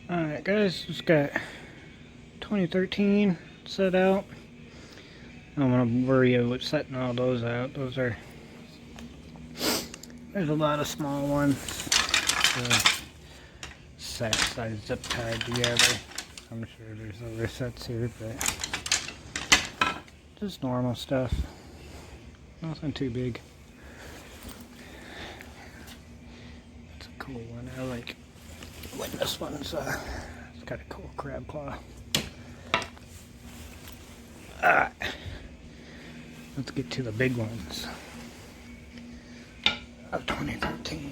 Alright guys, just got 2013 set out. I don't want to worry you with setting all those out. There's a lot of small ones. Set size zip tied together. I'm sure there's other sets here, but just normal stuff. Nothing too big. It's a cool one. I like when this one's it's got a cool crab claw. Alright. Let's get to the big ones of 2013.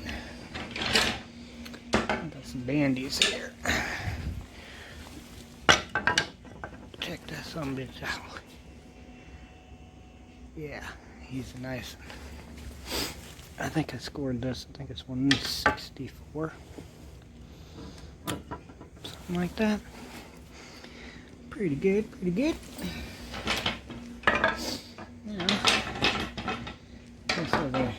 Got some bandies here. Check this some bitch out. Yeah, he's a nice one. I think I scored this. I think it's 164. Something like that. Pretty good, pretty good. You know, this is a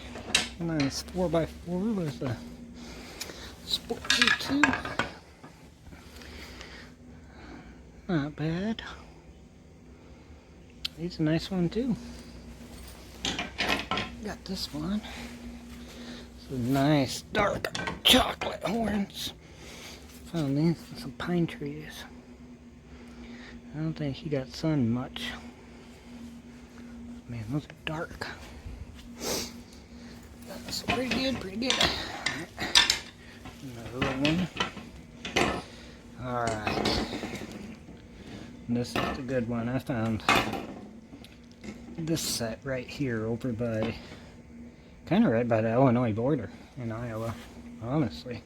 nice 4x4 with a Sport G2. Not bad. He's a nice one too. Got this one. Some nice dark chocolate horns. Found these in some pine trees. I don't think he got sun much. Man, those are dark. That's pretty good, pretty good. Another one. Alright. This is the good one. I found this set right here over by, kind of right by the Illinois border in Iowa, honestly.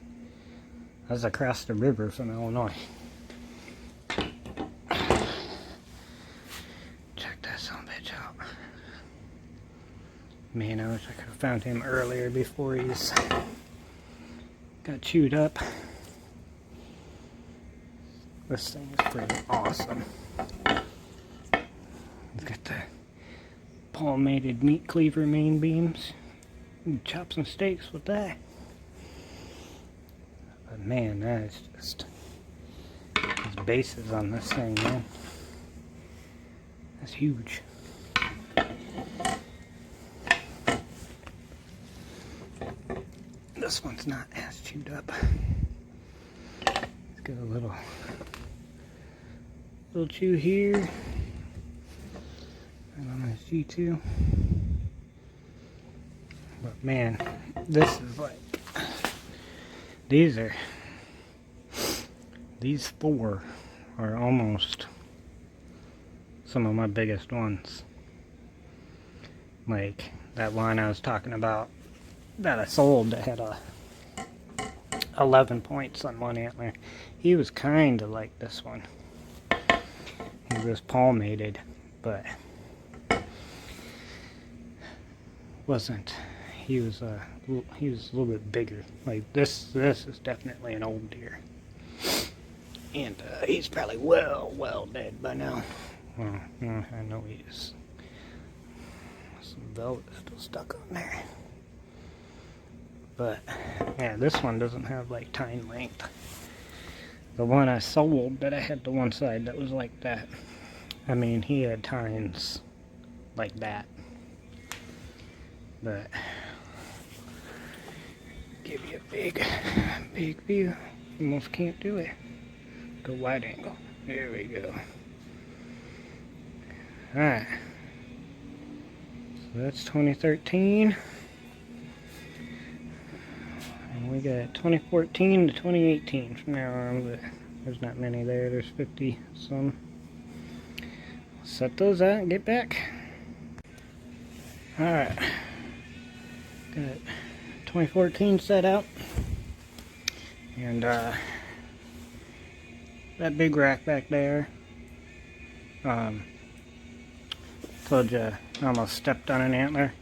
That's across the river from Illinois. Check that son of a bitch out. Man, I wish I could have found him earlier before he's got chewed up. This thing is pretty awesome. It's got the palmated meat cleaver main beams. You can chop some steaks with that. But man, that is just... these bases on this thing, man. That's huge. This one's not as chewed up. It's got a little chew here. And on this G2. But man, this is like, these four are almost some of my biggest ones. Like that one I was talking about that I sold that had 11 points on one antler. He was kind of like this one. He was palmated, but wasn't. He was a little bit bigger. Like this is definitely an old deer, and he's probably well dead by now. Well, I know he is. Some velvet still stuck on there. But yeah, this one doesn't have like tine length. The one I sold that I had to one side that was like that, I mean, he had tines like that. But give you a big view. Almost can't do it. Go wide angle. There we go. Alright. So that's 2013. And we got 2014 to 2018 from now on, but there's not many there. There's 50 some. Set those out and get back. Alright. Got 2014 set out. And that big rack back there. Told you I almost stepped on an antler.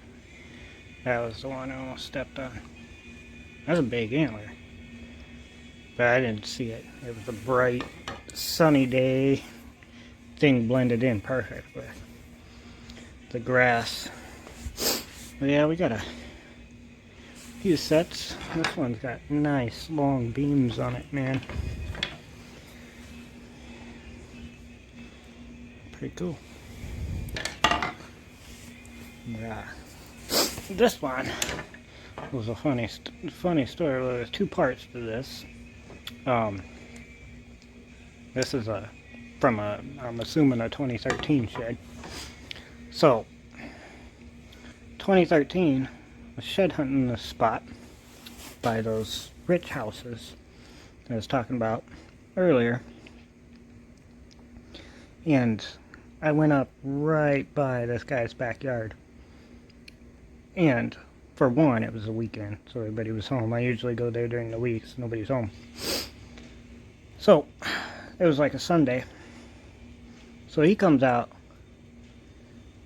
That was the one I almost stepped on. That's a big antler. But I didn't see it. It was a bright, sunny day. Thing blended in perfect with the grass. But yeah, we got a few sets. This one's got nice long beams on it, man. Pretty cool. Yeah. This one was a funny story. Well, there's two parts to this. This is from I'm assuming a 2013 shed. So, 2013, I was shed hunting this spot by those rich houses I was talking about earlier. And I went up right by this guy's backyard. And for one, it was a weekend, so everybody was home. I usually go there during the week, so nobody's home. So, it was like a Sunday. So he comes out,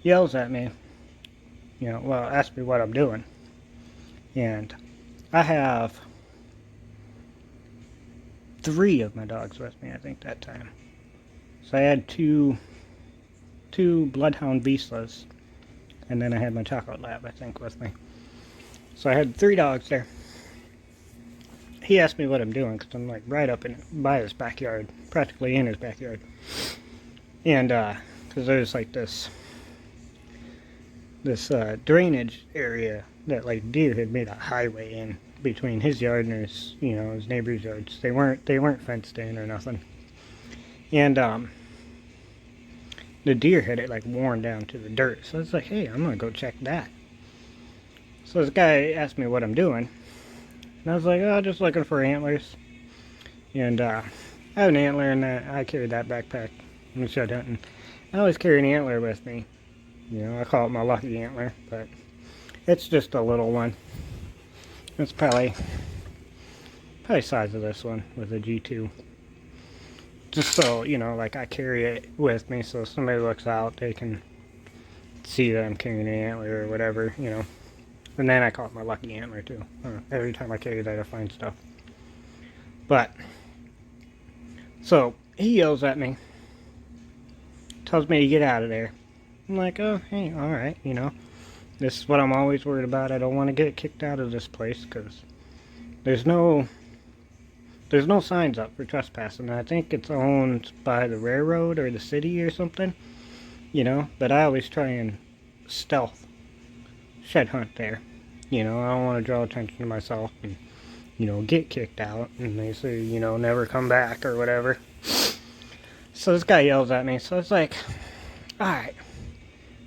yells at me, asks me what I'm doing. And I have 3 of my dogs with me, I think, that time. So I had two Bloodhound Vislas, and then I had my Chocolate Lab, I think, with me. So I had 3 dogs there. He asked me what I'm doing, because I'm like right up by his backyard, practically in his backyard. And because there's like this drainage area that like deer had made a highway in between his yard and his neighbor's yards. They weren't fenced in or nothing. And the deer had it like worn down to the dirt. So I was like, hey, I'm gonna go check that. So this guy asked me what I'm doing, and I was like, oh, just looking for antlers. And I have an antler, and I carry that backpack when shed hunting. I always carry an antler with me. I call it my lucky antler, but it's just a little one. It's probably size of this one with a G2. Just so, like I carry it with me, so if somebody looks out, they can see that I'm carrying an antler or whatever, And then I call it my lucky antler too. Every time I carry that, I find stuff. But, so, he yells at me, tells me to get out of there. I'm like, oh, hey, alright, This is what I'm always worried about. I don't want to get kicked out of this place, because there's no signs up for trespassing. I think it's owned by the railroad or the city or something, But I always try and stealth shed hunt there. I don't want to draw attention to myself and, get kicked out. And they say, never come back or whatever. So this guy yells at me. So it's like, alright.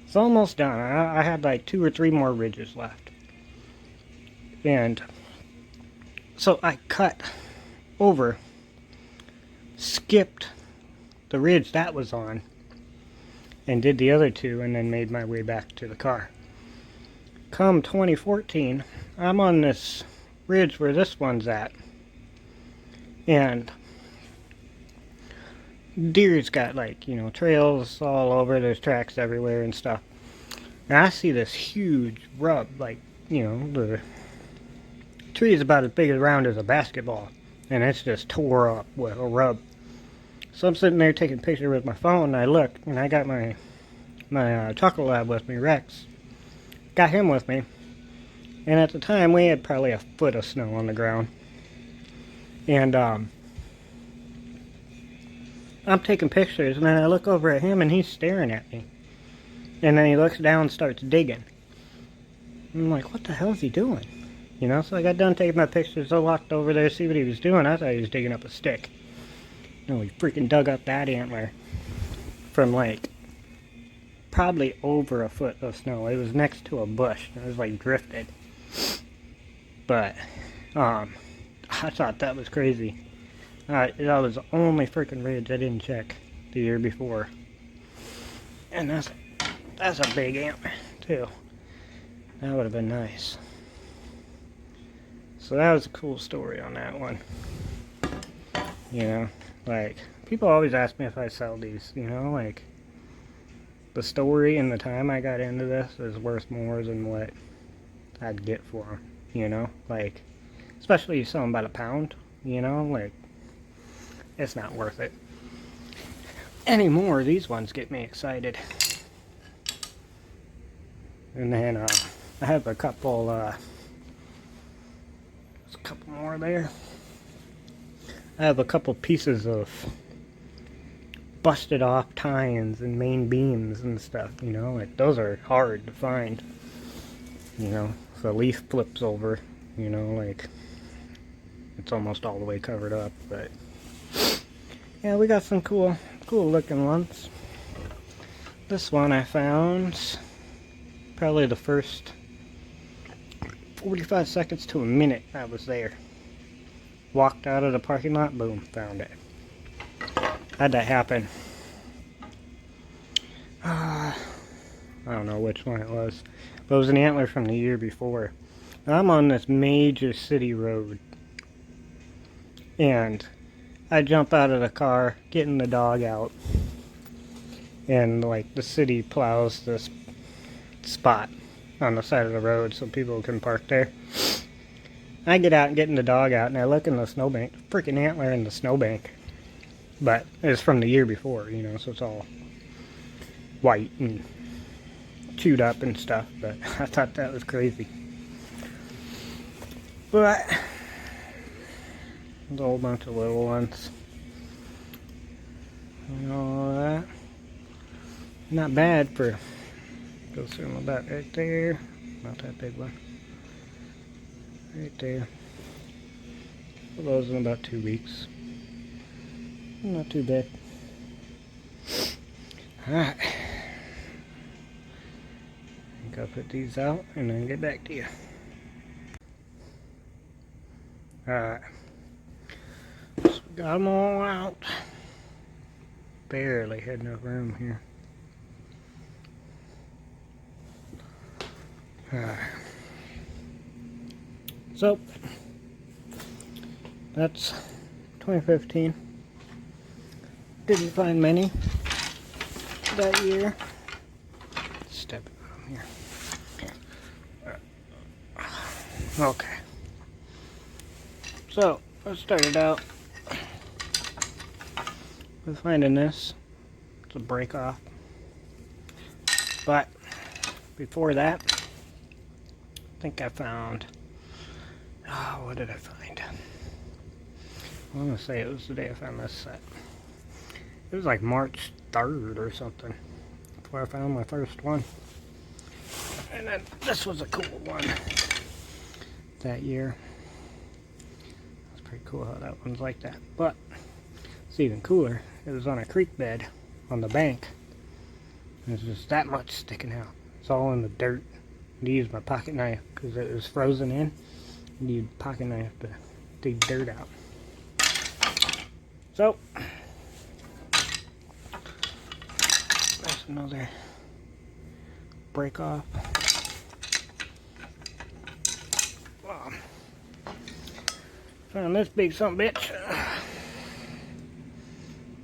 It's almost done. I had like 2 or 3 more ridges left. And so I cut over, skipped the ridge that was on, and did the other 2, and then made my way back to the car. Come 2014, I'm on this ridge where this one's at, and deer's got like, trails all over, there's tracks everywhere and stuff. And I see this huge rub, like, the tree is about as big around as a basketball, and it's just tore up with a rub. So I'm sitting there taking pictures with my phone, and I look, and I got my Chocolate Lab with me, Rex. Got him with me, and at the time we had probably a foot of snow on the ground. And I'm taking pictures, and then I look over at him, and he's staring at me. And then he looks down and starts digging. I'm like, what the hell is he doing? So I got done taking my pictures, I walked over there to see what he was doing. I thought he was digging up a stick. No, he freaking dug up that antler from like probably over a foot of snow. It was next to a bush. It was like drifted. But I thought that was crazy. That was the only freaking ridge I didn't check the year before. And that's a big antler too. That would have been nice. So that was a cool story on that one. Like, people always ask me if I sell these, like, the story and the time I got into this is worth more than what I'd get for them, like, especially you sell them by the pound, like, it's not worth it. Anymore, these ones get me excited. And then, I have a couple, there's a couple more there. I have a couple pieces of busted off tines and main beams and stuff, you know, like those are hard to find, you know. If a leaf flips over, you know, like it's almost all the way covered up. But yeah, we got some cool looking ones. This one I found probably the first 45 seconds to a minute I was there. Walked out of the parking lot, boom, found it. How'd that happen? I don't know which one it was, but it was an antler from the year before. I'm on this major city road, and I jump out of the car, getting the dog out, and like the city plows this spot on the side of the road so people can park there. I get out and getting the dog out, and I look in the snowbank, freaking antler in the snowbank. But it's from the year before, you know, so it's all white and chewed up and stuff. But I thought that was crazy. But there's a whole bunch of little ones. And all of that. Not bad for, go through them about right there. Not that big one. Right there. Those in about 2 weeks. Not too bad. Alright. I think I'll put these out and then get back to you. Alright. So we got them all out. Barely had enough room here. Alright. So, that's 2015. Didn't find many that year. Step on here. Okay. So, let's start it out with finding this. It's a break off. But, before that, I think I found, what did I find? I want to say it was the day I found this set. It was like March 3rd or something before I found my first one. And then this was a cool one that year. It's pretty cool how that one's like that. But it's even cooler. It was on a creek bed on the bank. There's just that much sticking out. It's all in the dirt. I used my pocket knife because it was frozen in. You need a pocket knife to dig dirt out. So, there's another break off. Found this big sumbitch.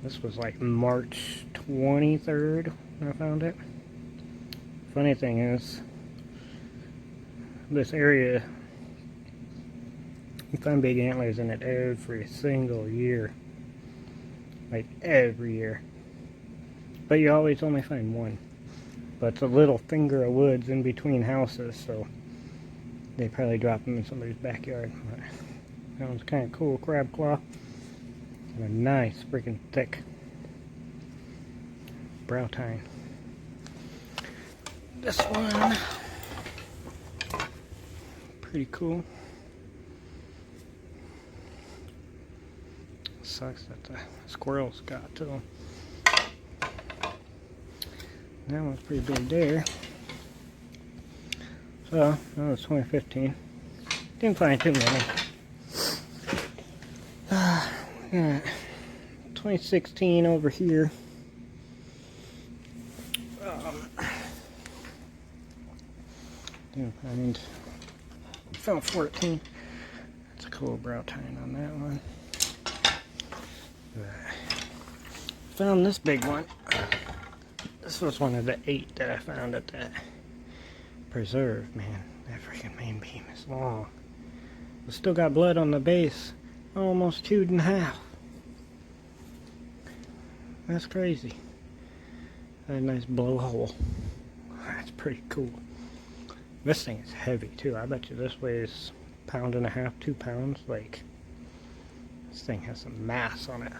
This was like March 23rd when I found it. Funny thing is, this area, you find big antlers in it every single year. Like every year. But you always only find one. But it's a little finger of woods in between houses, so they probably drop them in somebody's backyard. But that one's kind of cool crab claw. And a nice freaking thick brow tine. This one, pretty cool. Sucks that the squirrels got to them. That one's pretty big there. So, that was 2015. Didn't find too many. Yeah, 2016 over here. Didn't find. Found 14. That's a cool brow tine on that one. Found this big one. This was one of the 8 that I found at that preserve. Man, that freaking main beam is long. It's still got blood on the base. Almost chewed in half. That's crazy. A nice blowhole. That's pretty cool. This thing is heavy too. I bet you this weighs 1.5 pounds, 2 pounds. Like, this thing has some mass on it.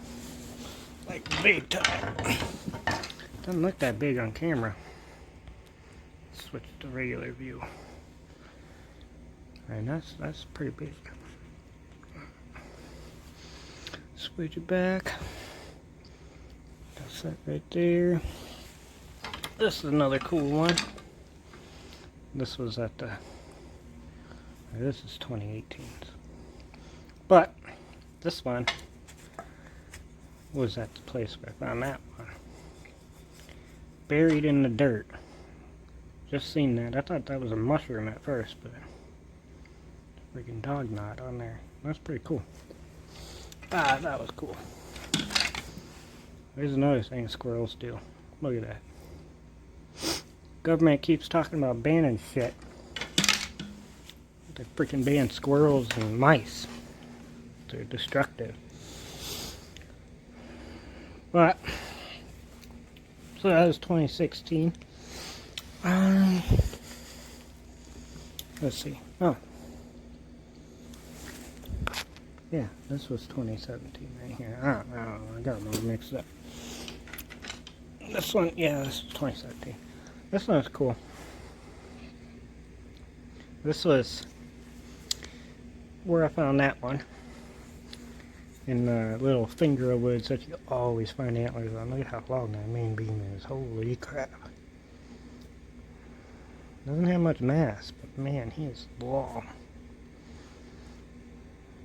Like big time. Doesn't look that big on camera. Switch to regular view. And that's pretty big. Switch it back. That's that right there. This is another cool one. This was at the. This is 2018. But this one was at the place where I found that one. Buried in the dirt. Just seen that. I thought that was a mushroom at first, but freaking dog knot on there. That's pretty cool. Ah, that was cool. There's another thing squirrels do. Look at that. Government keeps talking about banning shit. They freaking ban squirrels and mice. They're destructive. But so that was 2016. Let's see. Oh. Yeah, this was 2017 right here. I don't know. I got them all mixed up. This one, yeah, this is 2017. This one's cool. This was where I found that one. In the little finger of woods that you always find antlers on. Look at how long that main beam is. Holy crap. Doesn't have much mass, but man, he is long.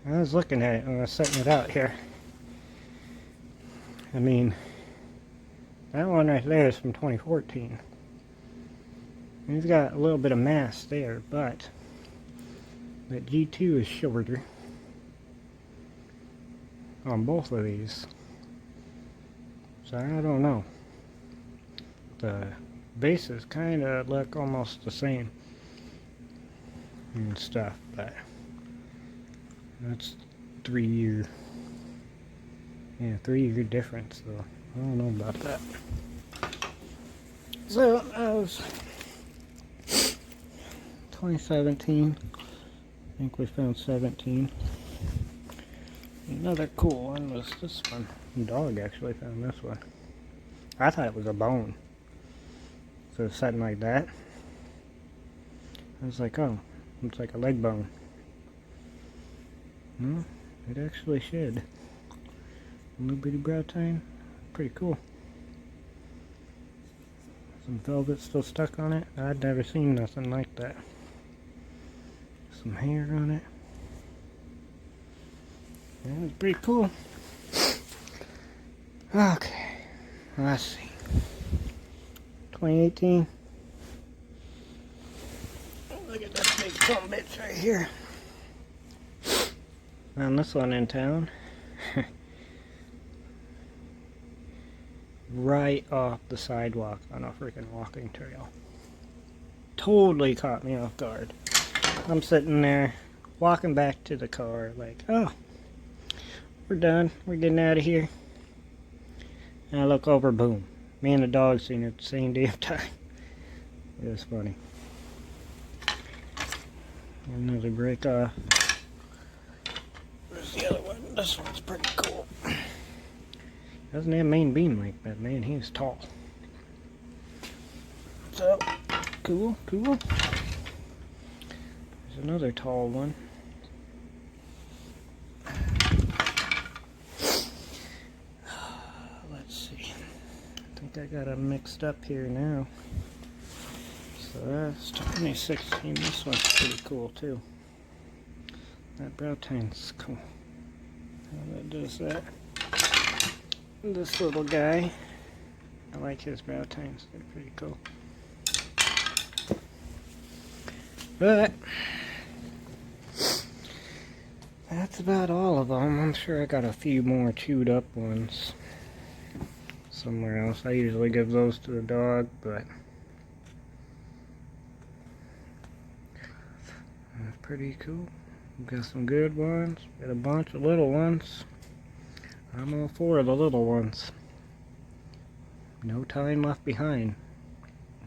I was looking at it when I was setting it out here. I mean, that one right there is from 2014. He's got a little bit of mass there, but that G2 is shorter on both of these. So I don't know. The bases kind of look almost the same and stuff, but that's 3 year. Yeah, 3 year difference, so I don't know about that. So that was 2017. I think we found 17. Another cool one was this one. The dog actually found this one. I thought it was a bone. So it's something like that. I was like, oh, it's like a leg bone. No, it actually shed. A little bitty brow tine. Pretty cool. Some velvet still stuck on it. I'd never seen nothing like that. Some hair on it. That was pretty cool. Okay, let's see. 2018. Look at this big some bitch right here. Found this one in town. Right off the sidewalk on a freaking walking trail. Totally caught me off guard. I'm sitting there, walking back to the car, like, oh, we're done. We're getting out of here. And I look over, boom. Me and the dog seen it at the same damn time. It was funny. Another break off. Where's the other one? This one's pretty cool. Doesn't have main beam like that, man. He's tall. So, cool, cool. There's another tall one. Let's see. I think I got them mixed up here now. So that's 2016. This one's pretty cool too. That brow tine's cool. How that does that. This little guy. I like his brow tines. They're pretty cool. But that's about all of them. I'm sure I got a few more chewed up ones somewhere else. I usually give those to the dog, but that's pretty cool. We've got some good ones. Got a bunch of little ones. I'm all for the little ones. No time left behind.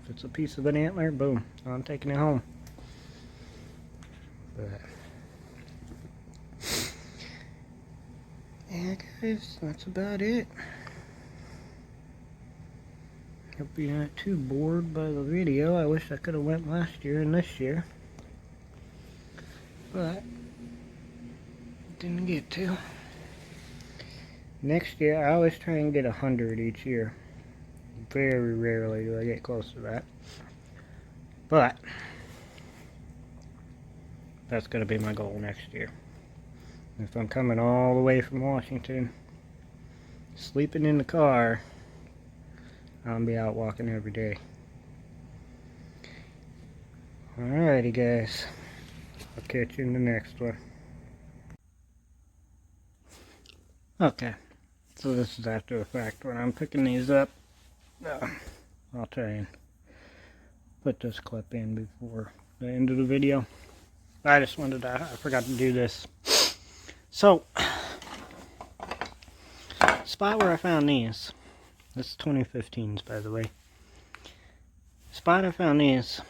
If it's a piece of an antler, boom, I'm taking it home. But yeah, guys, that's about it. Hope you're not too bored by the video. I wish I could have went last year and this year, but didn't get to. Next year, I always try and get 100 each year. Very rarely do I get close to that, but that's going to be my goal next year. If I'm coming all the way from Washington, sleeping in the car, I'll be out walking every day. Alrighty guys, I'll catch you in the next one. Okay, so this is after the fact. When I'm picking these up, I'll try and put this clip in before the end of the video. I just wanted to, I forgot to do this. So, spot where I found these, this is 2015s by the way. Spot I found these,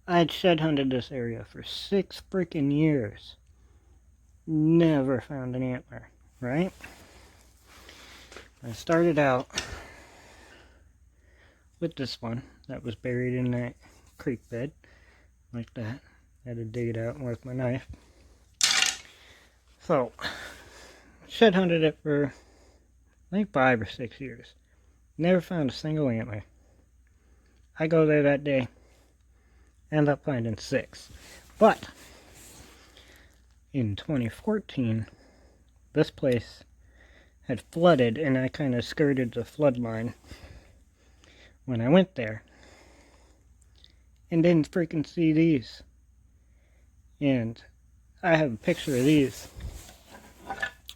I had shed hunted this area for 6 freaking years. Never found an antler, right? I started out with this one that was buried in that creek bed, like that. I had to dig it out with my knife. So, shed hunted it for, I think 5 or 6 years. Never found a single antler. I go there that day, end up finding 6. But, in 2014, this place had flooded and I kind of skirted the flood line when I went there. And didn't freaking see these. And I have a picture of these.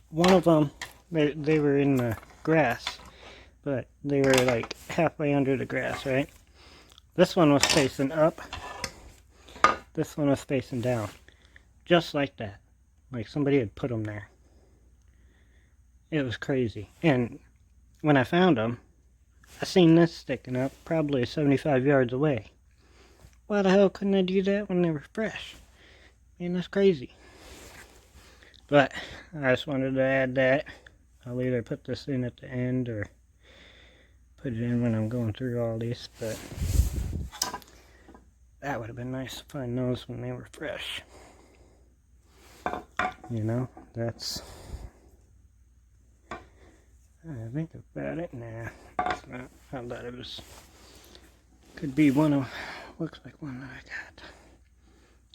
One of them, they were in the grass, but they were like halfway under the grass, right? This one was facing up. This one was facing down. Just like that. Like somebody had put them there. It was crazy. And when I found them, I seen this sticking up probably 75 yards away. Why the hell couldn't I do that when they were fresh? Man, that's crazy. But I just wanted to add that. I'll either put this in at the end or put it in when I'm going through all these, but that would have been nice to find those when they were fresh. You know, that's, I think about it. Nah, it's not. I thought it was, could be one of, looks like one that I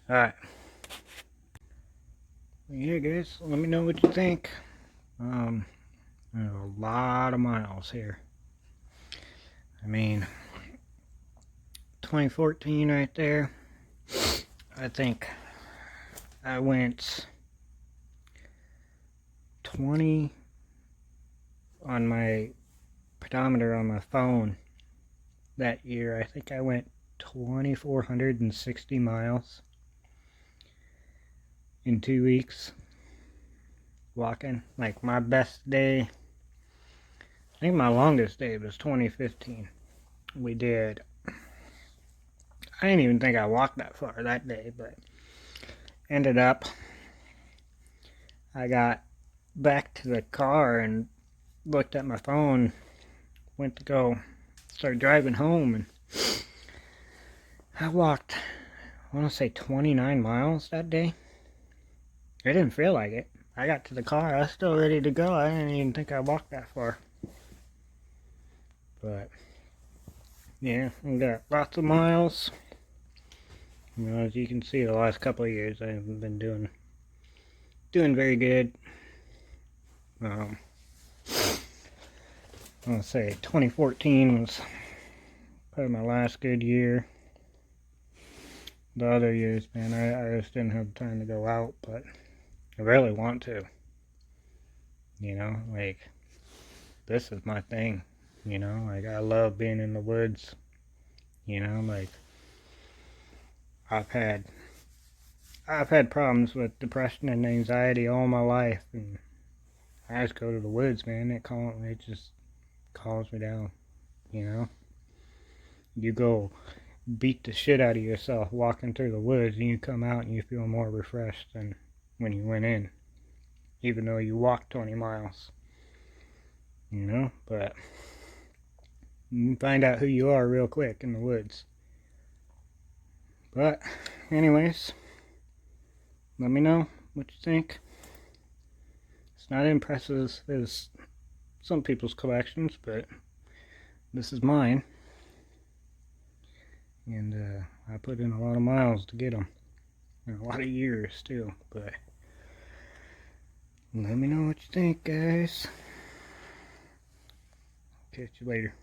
got. Alright. Yeah guys, let me know what you think. There's a lot of miles here. I mean, 2014 right there. I think I went 20 on my pedometer on my phone that year. I think I went 2,460 miles in 2 weeks walking. Like my best day, I think my longest day was 2015. We did, I didn't even think I walked that far that day, but ended up, I got back to the car and looked at my phone, went to go start driving home, and I walked, I want to say 29 miles that day. I didn't feel like it. I got to the car, I was still ready to go. I didn't even think I walked that far. But yeah, we got lots of miles. You know, as you can see, the last couple of years I haven't been doing very good. I want to say 2014 was probably my last good year. The other years, man, I just didn't have time to go out, but I really want to. You know, like, this is my thing. You know, like, I love being in the woods. You know, like, I've had problems with depression and anxiety all my life, and I just go to the woods, man. It just calms me down. You know, you go beat the shit out of yourself walking through the woods, and you come out and you feel more refreshed than when you went in, even though you walked 20 miles. You know, but You can find out who you are real quick in the woods. But, anyways, let me know what you think. It's not as impressive as some people's collections, but this is mine. And I put in a lot of miles to get them. And a lot of years, too. But let me know what you think, guys. Catch you later.